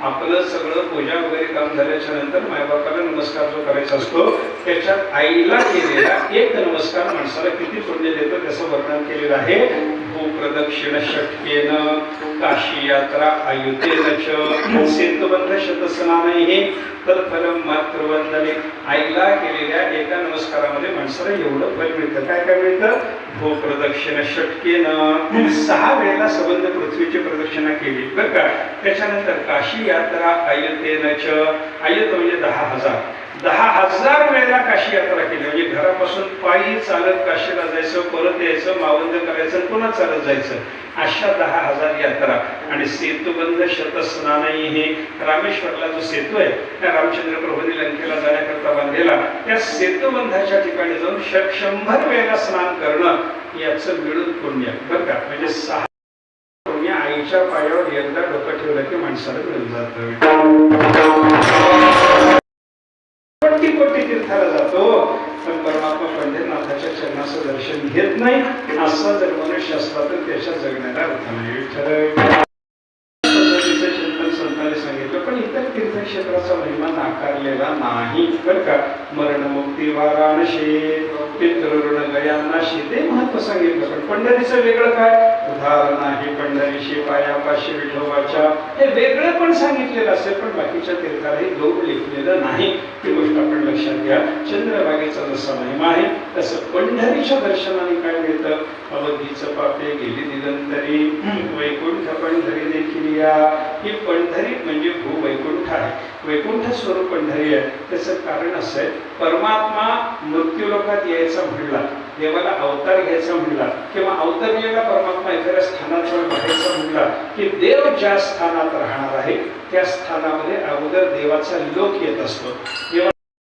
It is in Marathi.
आपलं सगळं पूजा वगैरे काम झाल्याच्या नंतर मायबापाला नमस्कार जो करायचा असतो त्याच्यात आईला केलेला एक नमस्कार माणसाला किती पुण्य देतो त्याचं वर्णन केलेलं आहे. भूप्रदक्षिण षटकेन काशी यात्रा अयुतेन सेतुबंध शतस्नानैः तत्फलम मात्र वंदने. आईला केलेल्या एका नमस्कारामध्ये माणसाला एवढं फल मिळतं. काय काय मिळतं? भूप्रदक्षिण षटकेन 6 वेळेला सबंध पृथ्वीची प्रदक्षिणा केली बरं का. त्याच्यानंतर काशी यात्रा अयुतेन अयुत म्हणजे 10,000 वेळेला काशी यात्रा केली. म्हणजे घरापासून पायी चालत काशीला जायचं, परत यायचं, मावंद करायचं, पुन्हा चालत जायचं, अशा 10,000 यात्रा. आणि सेतुबंध शतस्नानैः हे रामेश्वरला जो सेतू आहे त्या रामचंद्र प्रभूंनी लंकेला जाण्याकरता बांधलेला त्या सेतुबंधाच्या ठिकाणी जाऊन 100 वेळेला स्नान करणं याचं मिळून पुण्य बरं का. म्हणजे 6 पुण्य आईच्या पायावर एकदा डोकं ठेवलं की माणसाला मिळून जातं. कोटी तीर्थाला जातो पण परमात्मा पंढरीनाथाच्या चरणाचं दर्शन घेत नाही. असा जर मनुष्य असला तर त्याच्या जगण्याला अर्थ नाही. चिंतन संतांनी सांगितलं पण इतर तीर्थक्षेत्राचा महिमा नाकारलेला नाही बरं का. मरणमुक्ती वाराणसी पितृऋण गयानाशी ते महत्व सांगितलं. पण पंढरीचं वेगळं काय? उदाहरण आहे पंढरीशी पायापाशी विठोबाच्या हे वेगळं पण सांगितलेलं असेल पण बाकीच्या तीर्थालाही जोड लेखलेलं नाही. ती गोष्ट आपण लक्षात घ्या. चंद्रभागेचा जसा महिमा आहे तसं पंढरीच्या दर्शनाने काय मिळतं? अवधीचं पापे गेली निरंतरी वैकुंठ पंढरी देखील या. ही पंढरी म्हणजे भूवैकुंठ आहे. वैकुंठ स्वरूप पंढरी आहे. त्याचं कारण असं आहे परमात्मा मृत्यूलोकात यायचा म्हणला, देवाला अवतार घ्यायचा म्हणला किंवा अवतरलेला परमात्मा एखाद्या स्थानात राहायचा म्हणला की देव ज्या स्थानात राहणार आहे त्या स्थानामध्ये अगोदर देवाचा लोक येत असतो.